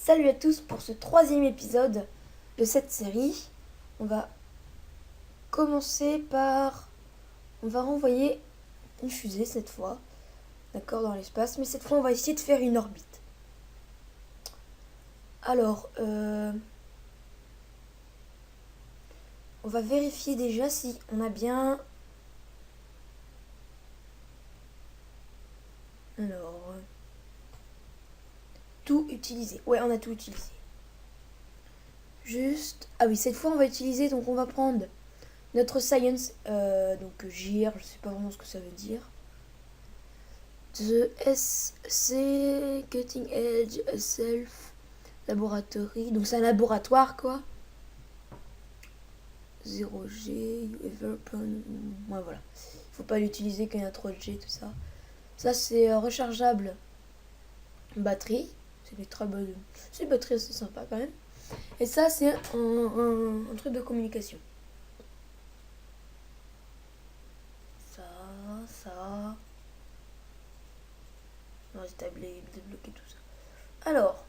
Salut à tous pour ce 3e épisode de cette série. On va commencer par... On va renvoyer une fusée cette fois, d'accord, dans l'espace. Mais cette fois, on va essayer de faire une orbite. Alors, on va vérifier déjà si on a bien... Alors... Tout utilisé. Ouais, on a tout utilisé. Juste... Ah oui, cette fois, on va utiliser... Donc, on va prendre notre science, donc JR, je sais pas vraiment ce que ça veut dire. The SC Cutting Edge Self Laboratory. Donc c'est un laboratoire quoi. 0G, ouais, voilà. Faut pas l'utiliser quand il y a trop de G, tout ça. Ça c'est rechargeable batterie. C'est des très bonnes. C'est une batterie assez sympa quand même. Et ça c'est un truc de communication. Ça. On va débloquer tout ça. Alors,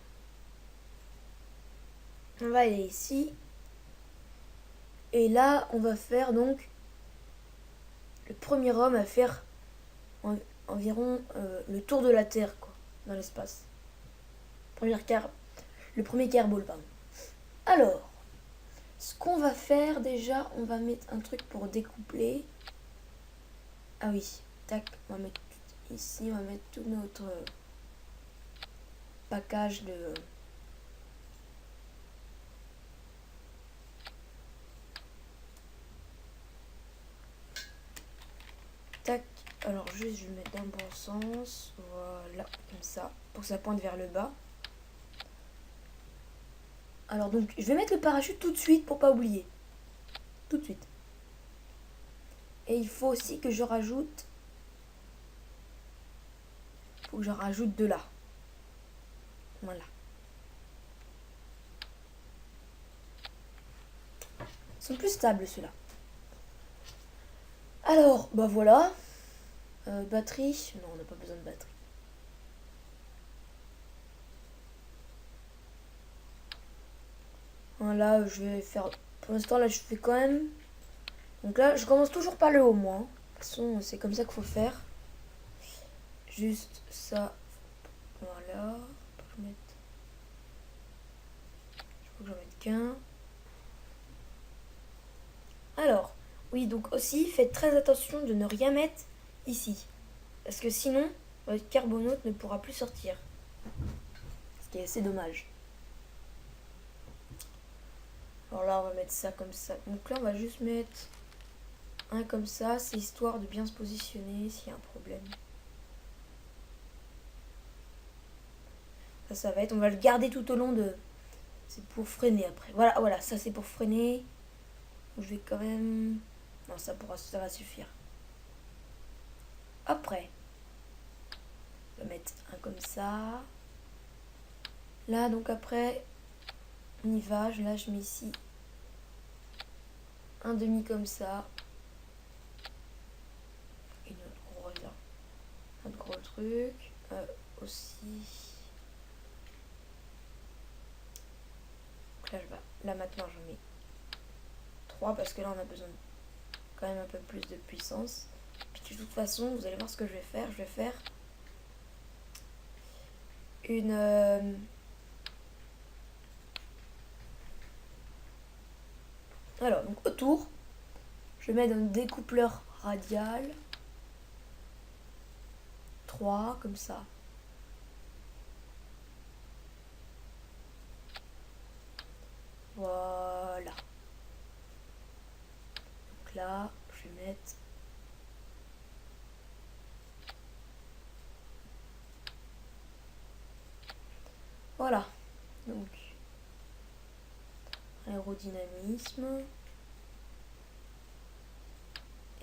on va aller ici. Et là, on va faire donc le premier homme à faire environ le tour de la Terre, quoi, dans l'espace. Le premier carbone, pardon. Alors, ce qu'on va faire déjà, on va mettre un truc pour découpler. Ah oui, tac, on va mettre ici, on va mettre tout notre package de... Tac, alors juste je vais le mettre dans le bon sens, voilà, comme ça, pour que ça pointe vers le bas. Alors donc, je vais mettre le parachute tout de suite pour pas oublier. Tout de suite. Et il faut aussi que je rajoute... Faut que je rajoute de là. Voilà. Ils sont plus stables ceux-là. Alors, bah voilà. Batterie. Non, on n'a pas besoin de batterie. Là, je vais faire... Pour l'instant, là, je fais quand même... Donc là, je commence toujours par le haut, moi. De toute façon, c'est comme ça qu'il faut faire. Juste ça. Voilà. Je crois que j'en mette qu'un. Alors, oui, donc aussi, faites très attention de ne rien mettre ici. Parce que sinon, votre carbonaute ne pourra plus sortir. Ce qui est assez dommage. Alors là, on va mettre ça comme ça. Donc là, on va juste mettre un comme ça. C'est histoire de bien se positionner s'il y a un problème. Ça va être... On va le garder tout au long de... C'est pour freiner après. Voilà, ça c'est pour freiner. Je vais quand même... Non, ça va suffire. Après, on va mettre un comme ça. Là, donc après, on y va. Là, je mets ici un demi comme ça. Et on revient. Un gros truc. Aussi. Donc là maintenant, je mets 3 parce que là, on a besoin de quand même un peu plus de puissance. Puis de toute façon, vous allez voir ce que je vais faire. Je vais faire une... Alors, donc autour, je mets un découpleur radial. 3, comme ça. Voilà. Donc là, je vais mettre... Voilà. Donc, aérodynamisme.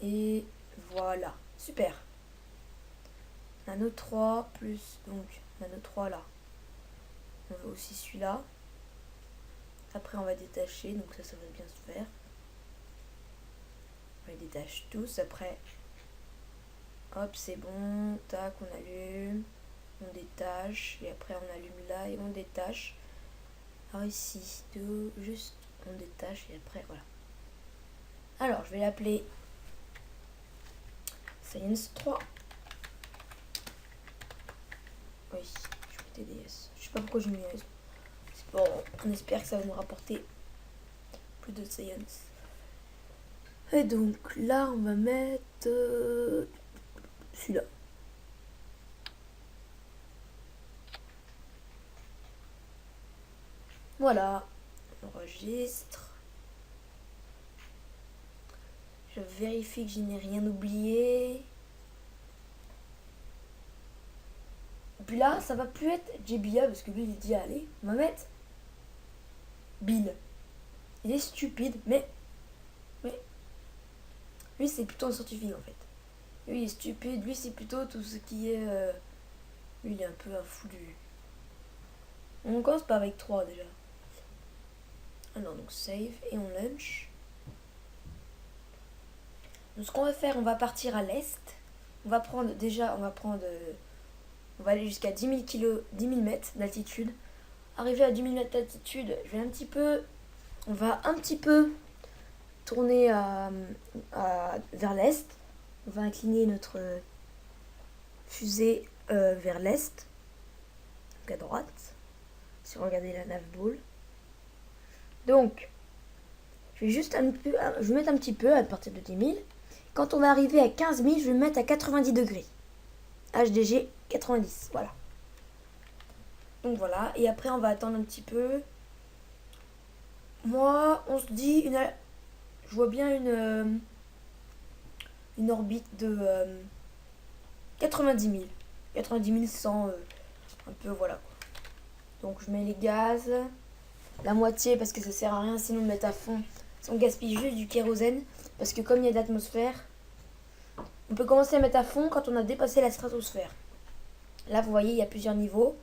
Et voilà. Super. Nano 3 plus, donc, nano 3 là. On veut aussi celui-là. Après, on va détacher. Donc ça va bien se faire. On les détache tous. Après, hop, c'est bon. Tac, on allume. On détache. Et après, on allume là et on détache. par ici, juste on détache et après voilà. Alors je vais l'appeler Science 3. Oui, je mets TDS. Je sais pas pourquoi j'ai mis S. Bon, on espère que ça va nous rapporter plus de Science. Et donc là on va mettre celui-là. Voilà, on enregistre. Je vérifie que je n'ai rien oublié. Et puis là, ça va plus être JBA parce que lui il est dit allez, on va mettre Bill. Il est stupide, mais lui c'est plutôt un scientifique en fait. Lui il est stupide, lui c'est plutôt tout ce qui est... lui il est un peu un fou du... On commence pas avec 3 déjà. Alors donc save et on launch. Donc ce qu'on va faire, on va partir à l'est. On va prendre déjà, on va aller jusqu'à 10 000 mètres d'altitude. Arrivé à 10 000 mètres d'altitude, on va un petit peu tourner vers l'est. On va incliner notre fusée vers l'est, donc à droite, si vous regardez la navball. Donc, je vais mettre un petit peu à partir de 10 000. Quand on va arriver à 15 000, je vais mettre à 90 degrés. HDG 90, voilà. Donc voilà, et après on va attendre un petit peu. Moi, on se dit, je vois bien une orbite de 90 000. 90 100, un peu, voilà. Donc je mets les gaz, la moitié parce que ça sert à rien sinon de mettre à fond. Si on gaspille juste du kérosène, parce que comme il y a de l'atmosphère, on peut commencer à mettre à fond quand on a dépassé la stratosphère. Là, vous voyez, il y a plusieurs niveaux.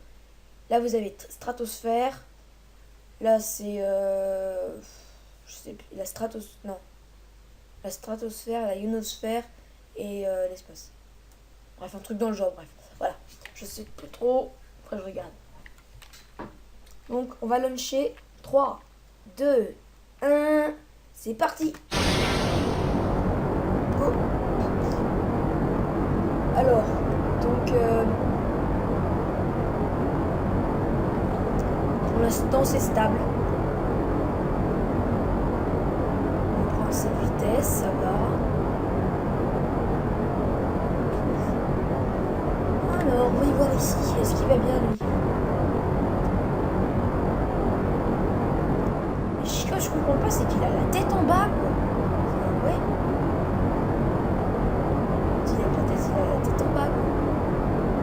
Là, vous avez stratosphère. Là, c'est... je sais plus. La stratosphère, la ionosphère et l'espace. Bref, un truc dans le genre, bref. Voilà. Je sais plus trop. Après, je regarde. Donc, on va launcher. 3, 2, 1. C'est parti. Go. Alors, donc... pour l'instant, c'est stable. On prend sa vitesse, ça va. Alors, on va y voir ici. Est-ce qu'il va bien, lui? Ce que je comprends pas, c'est qu'il a la tête en bas, quoi. Enfin, ouais. Il a la tête en bas, quoi.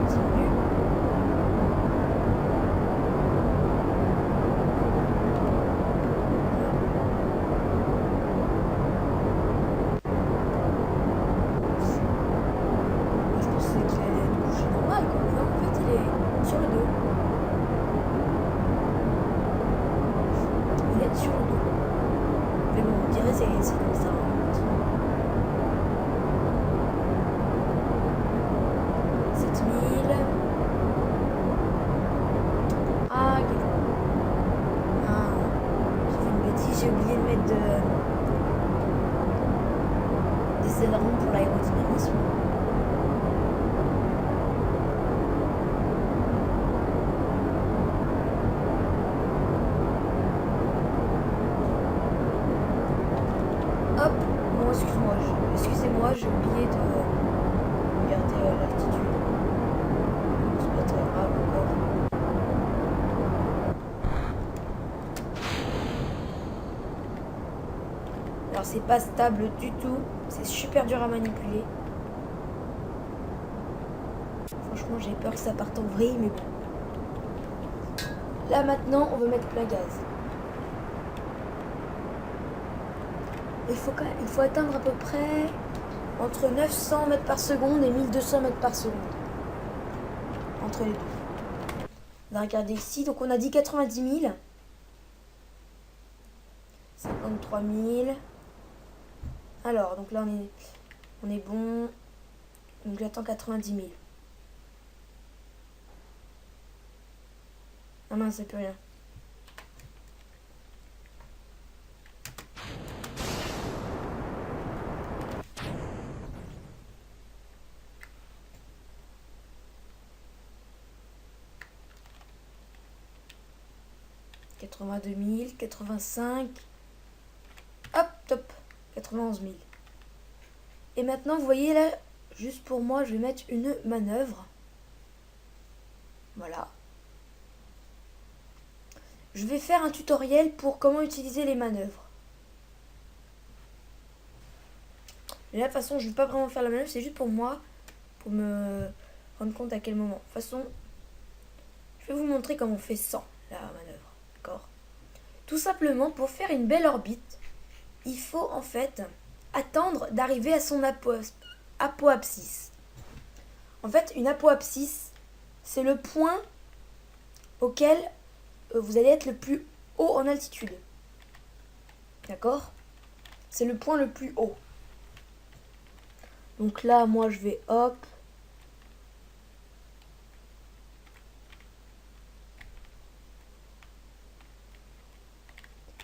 C'est nul. Moi, je pensais qu'il allait être couché normal, quoi. Mais non, en fait, il est sur le dos. Il est sur le dos. Mais bon, on dirait que c'est comme ça. 7000. Ah, ok. Ah, j'ai fait une bêtise, j'ai oublié de mettre des ailerons pour l'aérodynamisme. Hop, bon, excusez-moi, j'ai oublié de regarder l'altitude. C'est pas très grave encore. Alors c'est pas stable du tout, c'est super dur à manipuler. Franchement j'ai peur que ça parte en vrille, mais bon. Là maintenant on va mettre plein gaz. Il faut atteindre à peu près entre 900 mètres par seconde et 1200 mètres par seconde. Entre les deux. On va regarder ici, donc on a dit 90 000. 53 000. Alors, donc là on est bon. Donc j'attends 90 000. Ah mince, c'est plus rien. 82 000, 85. Hop, top. 91 000. Et maintenant, vous voyez là, juste pour moi, je vais mettre une manœuvre. Voilà. Je vais faire un tutoriel pour comment utiliser les manœuvres. Mais là, de toute façon, je ne vais pas vraiment faire la manœuvre, c'est juste pour moi, pour me rendre compte à quel moment. De toute façon, je vais vous montrer comment on fait sans la manœuvre. D'accord ? Tout simplement, pour faire une belle orbite, il faut en fait attendre d'arriver à son apoapsis. En fait, une apoapsis, c'est le point auquel vous allez être le plus haut en altitude. D'accord ? C'est le point le plus haut. Donc là, moi, je vais hop.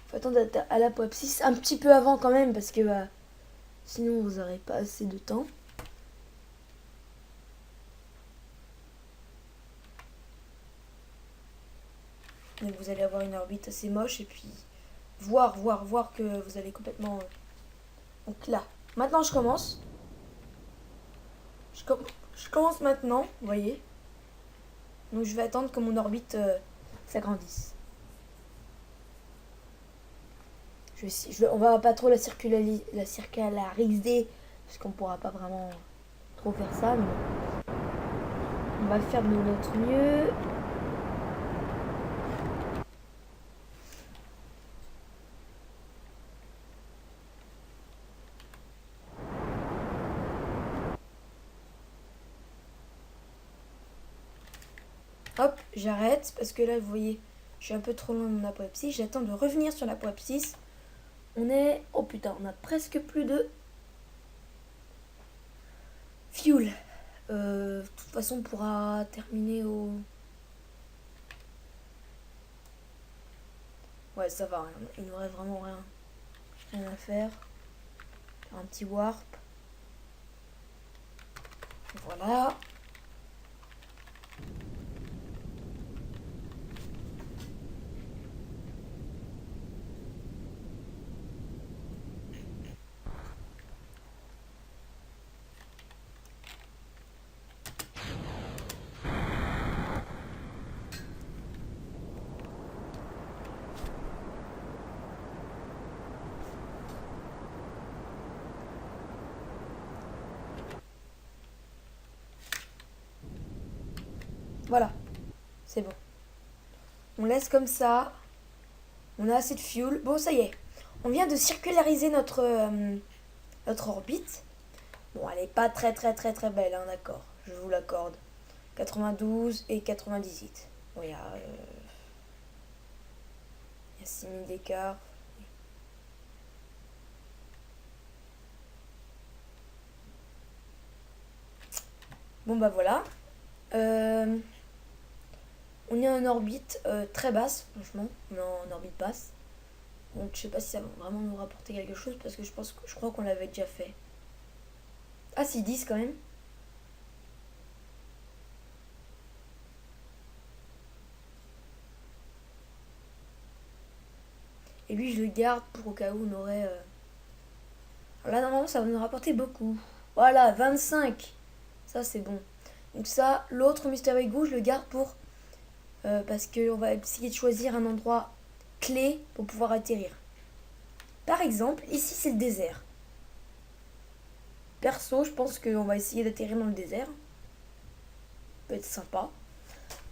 Faut attendre à l'apoapsis un petit peu avant quand même parce que sinon vous n'aurez pas assez de temps. Donc vous allez avoir une orbite assez moche et puis voir que vous allez complètement... Donc là, maintenant je commence. Je commence maintenant, vous voyez. Donc je vais attendre que mon orbite s'agrandisse. On va pas trop la circulariser parce qu'on pourra pas vraiment trop faire ça, mais on va faire de notre mieux. Hop, j'arrête parce que là, vous voyez, je suis un peu trop loin de mon apoapsis. J'attends de revenir sur l'apoapsis. On est... Oh putain, on a presque plus de fuel. De toute façon, on pourra terminer au... Ouais, ça va, il nous reste vraiment rien à faire. Un petit warp. Voilà. Voilà, c'est bon. On laisse comme ça. On a assez de fuel. Bon, ça y est. On vient de circulariser notre orbite. Bon, elle n'est pas très belle, hein, d'accord. Je vous l'accorde. 92 et 98. Bon, il y a 6000 d'écart. Bon, bah voilà. On est en orbite très basse, franchement. On est en orbite basse. Donc je sais pas si ça va vraiment nous rapporter quelque chose parce que je crois qu'on l'avait déjà fait. Ah si, 10 quand même. Et lui je le garde pour au cas où on aurait... Alors là normalement ça va nous rapporter beaucoup. Voilà, 25. Ça c'est bon. Donc ça, l'autre Mister Ego, je le garde pour... parce qu'on va essayer de choisir un endroit clé pour pouvoir atterrir. Par exemple, ici c'est le désert. Perso, je pense qu'on va essayer d'atterrir dans le désert. Ça peut être sympa.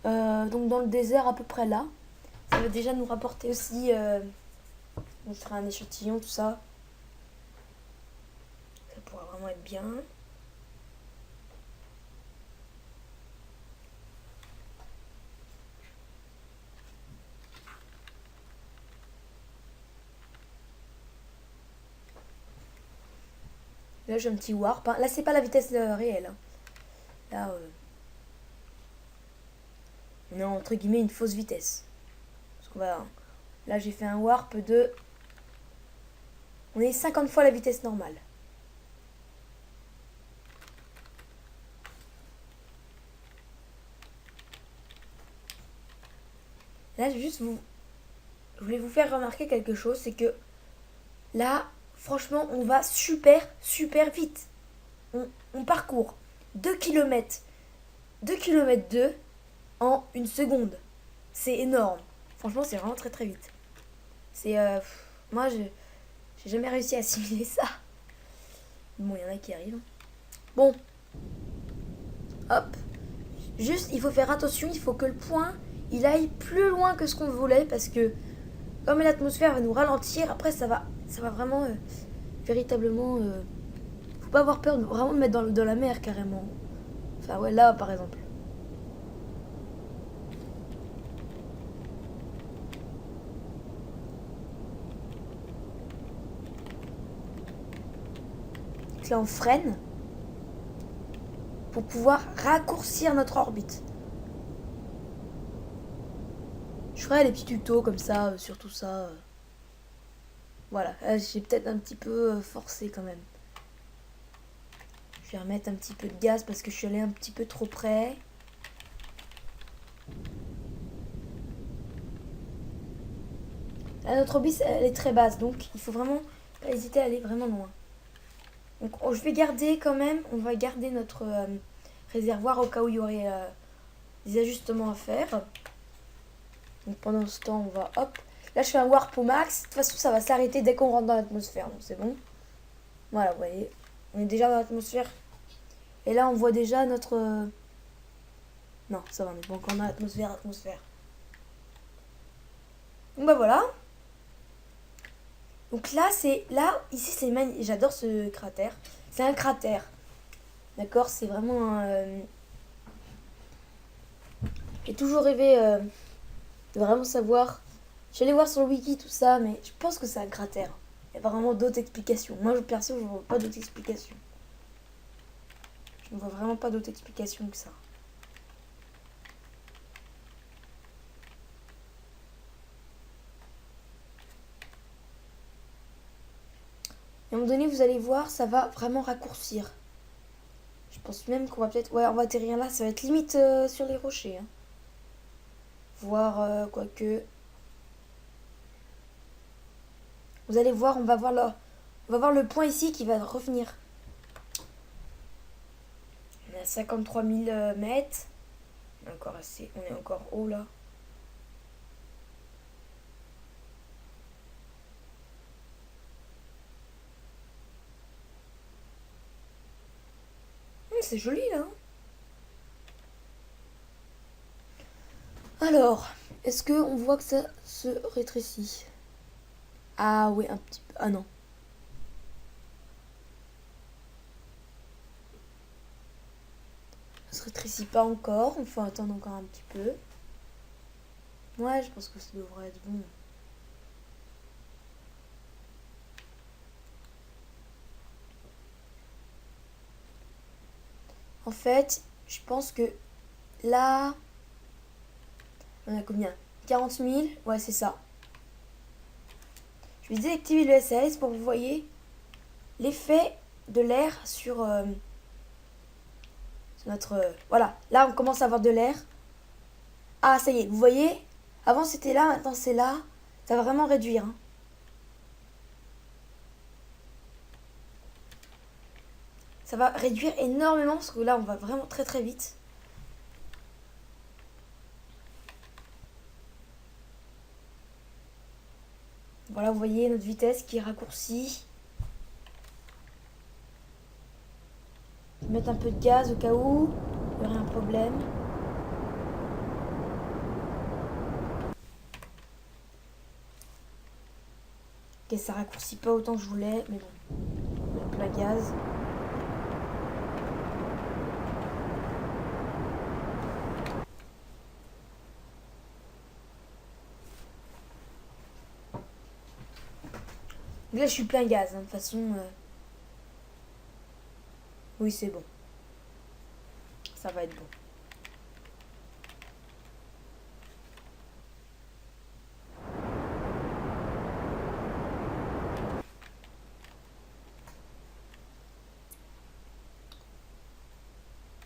Donc dans le désert à peu près là. Ça va déjà nous rapporter aussi... on fera un échantillon, tout ça. Ça pourra vraiment être bien. Là j'ai un petit warp. Hein. Là c'est pas la vitesse réelle. Hein. Là on est entre guillemets une fausse vitesse. Parce qu'on va... Là j'ai fait un warp de... On est 50 fois la vitesse normale. Là je vais juste vous je voulais vous faire remarquer quelque chose, c'est que là, franchement, on va super, super vite. On parcourt 2 kilomètres 2 km 2 en une seconde. C'est énorme. Franchement, c'est vraiment très très vite. C'est moi j'ai jamais réussi à assimiler ça. Bon, il y en a qui arrivent. Bon. Hop. Juste, il faut faire attention, il faut que le point, il aille plus loin que ce qu'on voulait parce que comme l'atmosphère va nous ralentir, après ça va vraiment véritablement faut pas avoir peur de vraiment me mettre dans la mer carrément. Enfin ouais, là par exemple. Donc là on freine pour pouvoir raccourcir notre orbite. Je ferai des petits tutos comme ça sur tout ça. Voilà, j'ai peut-être un petit peu forcé quand même. Je vais remettre un petit peu de gaz parce que je suis allée un petit peu trop près. Là, notre orbite elle est très basse, donc il faut vraiment pas hésiter à aller vraiment loin. Donc je vais garder quand même, on va garder notre réservoir au cas où il y aurait des ajustements à faire. Donc pendant ce temps, on va hop. Là, je fais un warp au max. De toute façon, ça va s'arrêter dès qu'on rentre dans l'atmosphère. Donc c'est bon. Voilà, vous voyez. On est déjà dans l'atmosphère. Et là, on voit déjà notre... Non, ça va, on est pas encore dans l'atmosphère. Donc bah voilà. Donc là, c'est... Là, ici, c'est magnifique. J'adore ce cratère. C'est un cratère. D'accord. C'est vraiment un... J'ai toujours rêvé de vraiment savoir. Je suis allée voir sur le wiki tout ça, mais je pense que c'est un cratère. Il y a vraiment d'autres explications. Moi, perso, je ne vois pas d'autres explications. Je ne vois vraiment pas d'autres explications que ça. Et à un moment donné, vous allez voir, ça va vraiment raccourcir. Je pense même qu'on va peut-être... Ouais, on va atterrir là, ça va être limite sur les rochers. Hein. Voir, quoique... Vous allez voir, on va voir le point ici qui va revenir. On est à 53 000 mètres. Encore assez, on est encore haut là. C'est joli là. Alors, est-ce qu'on voit que ça se rétrécit? Ah oui, un petit peu. Ah non. Ça se rétrécit pas encore. Il faut attendre encore un petit peu. Ouais, je pense que ça devrait être bon. En fait, je pense que là... On a combien? 40 000? Ouais, c'est ça. Je vais désactiver le SAS pour que vous voyez l'effet de l'air sur notre... voilà, là on commence à avoir de l'air. Ah, ça y est, vous voyez? Avant c'était là, maintenant c'est là. Ça va vraiment réduire. Hein. Ça va réduire énormément parce que là on va vraiment très très vite. Voilà, vous voyez notre vitesse qui est raccourcie. Je vais mettre un peu de gaz au cas où il y aurait un problème. Ok, ça raccourcit pas autant que je voulais, mais bon. On met plein gaz. Donc là je suis plein gaz, hein, de toute façon. Oui, c'est bon. Ça va être bon.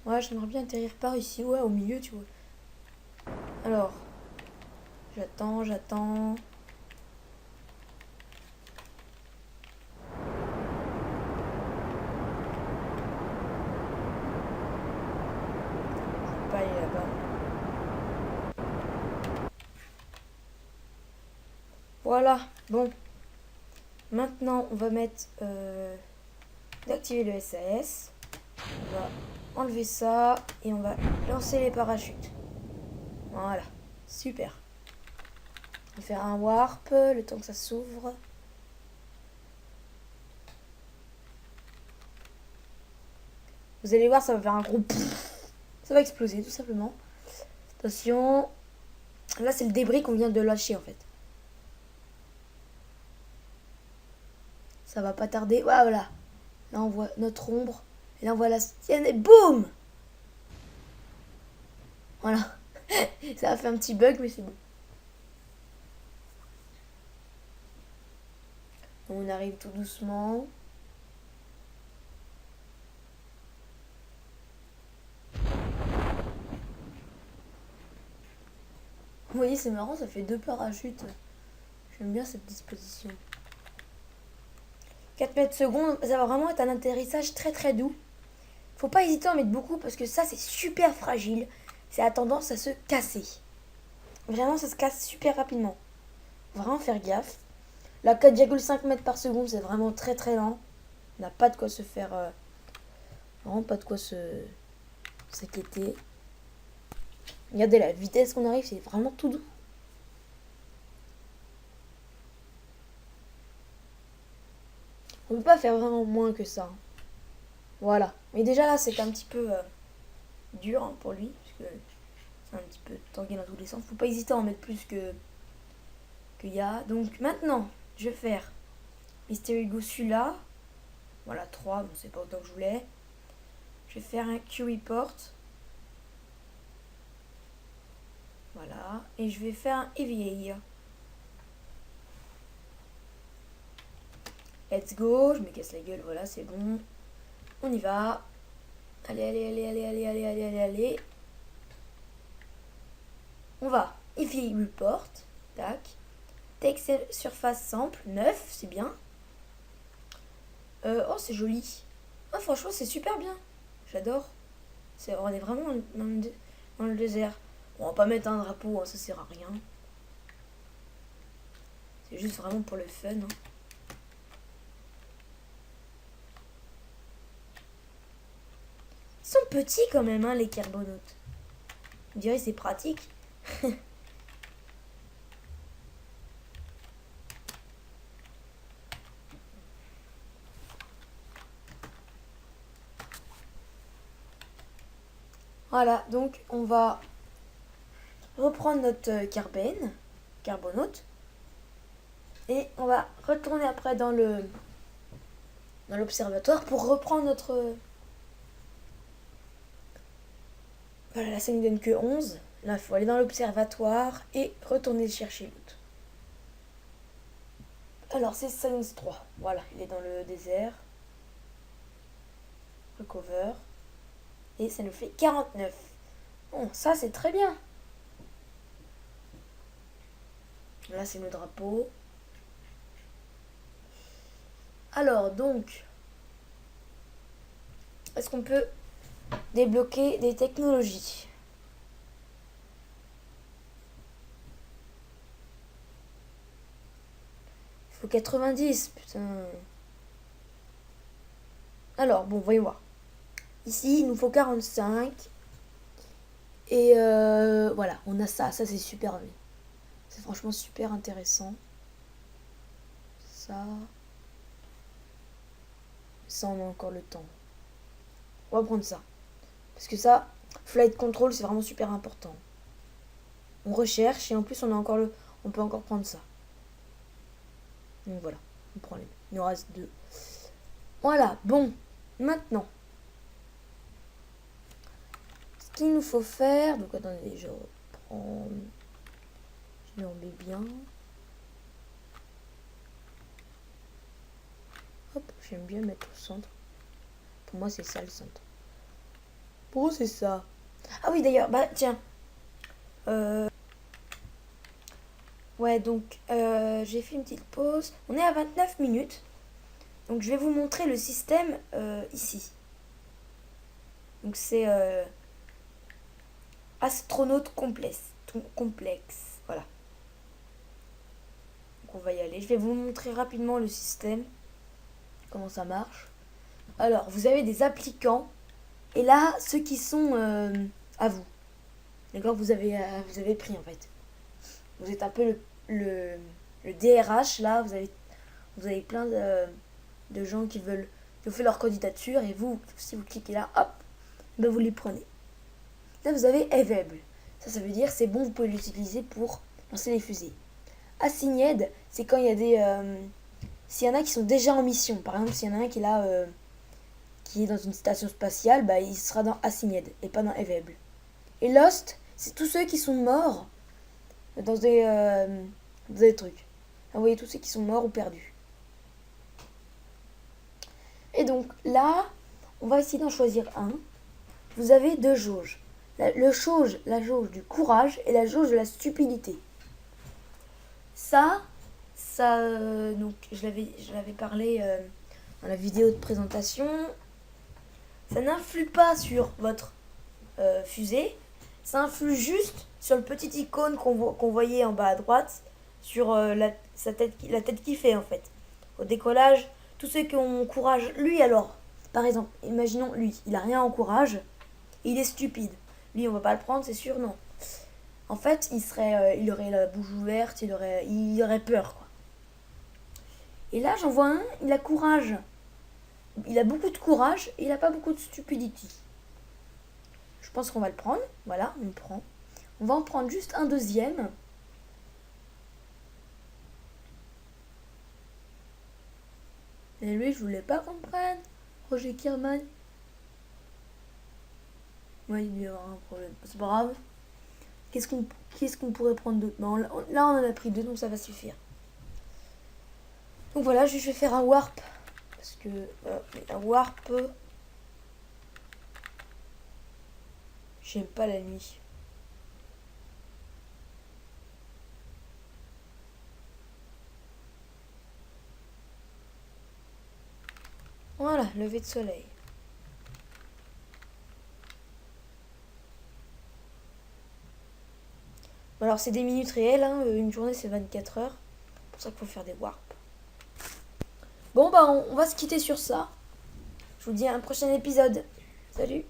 Ouais, j'aimerais bien atterrir par ici, ouais, au milieu, tu vois. Alors, j'attends. Voilà, bon. Maintenant, on va mettre... d'activer le SAS. On va enlever ça et on va lancer les parachutes. Voilà, super. On va faire un warp, le temps que ça s'ouvre. Vous allez voir, ça va faire un gros... Ça va exploser, tout simplement. Attention. Là, c'est le débris qu'on vient de lâcher, en fait. Ça va pas tarder. Voilà. Là, on voit notre ombre. Et là, on voit la sienne. Et boum! Voilà. Ça a fait un petit bug, mais c'est bon. On arrive tout doucement. Vous voyez, c'est marrant, ça fait 2 parachutes. J'aime bien cette disposition. 4 mètres secondes, ça va vraiment être un atterrissage très très doux. Faut pas hésiter à en mettre beaucoup parce que ça, c'est super fragile. Ça a tendance à se casser. Vraiment, ça se casse super rapidement. Vraiment faire gaffe. La 4,5 mètres par seconde, c'est vraiment très très lent. On n'a pas de quoi se faire... vraiment pas de quoi s'inquiéter. Regardez la vitesse qu'on arrive, c'est vraiment tout doux. On ne peut pas faire vraiment moins que ça. Voilà. Mais déjà là, c'est un petit peu dur hein, pour lui. Parce que c'est un petit peu tangué dans tous les sens. Faut pas hésiter à en mettre plus qu'il y a. Donc maintenant, je vais faire Mystery Go celui-là. Voilà, 3. Bon, c'est pas autant que je voulais. Je vais faire un Q-Report. Voilà. Et je vais faire un EVA. Let's go. Je me casse la gueule. Voilà, c'est bon. On y va. Allez, allez, allez, allez, allez, allez, allez, allez, allez. On va EVA Report. Tac. Texte surface sample. 9, c'est bien. Oh, c'est joli. Oh, franchement, c'est super bien. J'adore. On est vraiment dans le désert. On va pas mettre un drapeau, hein, ça sert à rien. C'est juste vraiment pour le fun. Hein. Ils sont petits quand même, hein, les carbonautes. On dirait c'est pratique. Voilà, donc on va reprendre notre carbonaute. Et on va retourner après dans l'observatoire pour reprendre notre... Voilà, la scène ne donne que 11. Là, il faut aller dans l'observatoire et retourner chercher l'autre. Alors, c'est Science 3. Voilà, il est dans le désert. Recover. Et ça nous fait 49. Bon, ça, c'est très bien. Là, c'est le drapeau. Alors, donc... Est-ce qu'on peut débloquer des technologies? Il faut 90, putain. Alors, bon, voyons voir. Ici, il nous faut 45. Et voilà, on a ça. Ça, c'est super bien. C'est franchement super intéressant. Ça, on a encore le temps. On va prendre ça. Parce que ça, flight control, c'est vraiment super important. On recherche et en plus, on peut encore prendre ça. Donc voilà, on prend les. Il nous reste 2. Voilà, bon, maintenant. Ce qu'il nous faut faire. Donc attendez, je reprends. Je le remets bien. Hop, j'aime bien le mettre au centre. Pour moi, c'est ça le centre. Pour eux, c'est ça. Ah oui, d'ailleurs, bah tiens. Ouais, donc j'ai fait une petite pause. On est à 29 minutes. Donc je vais vous montrer le système ici. Donc c'est astronaute complexe. Voilà. Donc on va y aller. Je vais vous montrer rapidement le système, comment ça marche. Alors, vous avez des applicants. Et là, ceux qui sont à vous. D'accord, vous avez pris en fait. Vous êtes un peu le DRH là. Vous avez plein de gens qui ont fait leur candidature. Et vous, si vous cliquez là, hop, ben vous les prenez. Là, vous avez Available. Ça veut dire c'est bon, vous pouvez l'utiliser pour lancer les fusées. Assigned, c'est quand il y a s'il y en a qui sont déjà en mission. Par exemple, s'il y en a un qui est là, qui est dans une station spatiale, bah, il sera dans Assigned et pas dans Available. Et Lost, c'est tous ceux qui sont morts dans des trucs. Vous voyez tous ceux qui sont morts ou perdus. Et donc là, on va essayer d'en choisir un. Vous avez deux jauges. La jauge du courage et la jauge de la stupidité. Ça donc je l'avais parlé dans la vidéo de présentation. Ça n'influe pas sur votre fusée. Ça influe juste sur le petit icône qu'on voyait en bas à droite, sur la tête qui fait en fait. Au décollage, tous ceux qui ont courage, lui alors, par exemple, imaginons lui, il a rien en courage, il est stupide. Lui, on va pas le prendre, c'est sûr, non. En fait, il aurait la bouche ouverte, il aurait peur, quoi. Et là, j'en vois un, il a courage. Il a beaucoup de courage et il a pas beaucoup de stupidité. Je pense qu'on va le prendre. Voilà, on le prend. On va en prendre juste un deuxième. Et lui, je voulais pas qu'on le prenne. Roger Kirman. Ouais, il y aura un problème. C'est pas grave. Qu'est-ce qu'on pourrait prendre d'autre? Non, là, on en a pris deux, donc ça va suffire. Donc voilà, je vais faire un warp. Parce que un warp, j'aime pas la nuit. Voilà, lever de soleil. Bon, alors c'est des minutes réelles, hein. Une journée c'est 24 heures. C'est pour ça qu'il faut faire des warps. Bon bah on va se quitter sur ça. Je vous dis à un prochain épisode. Salut!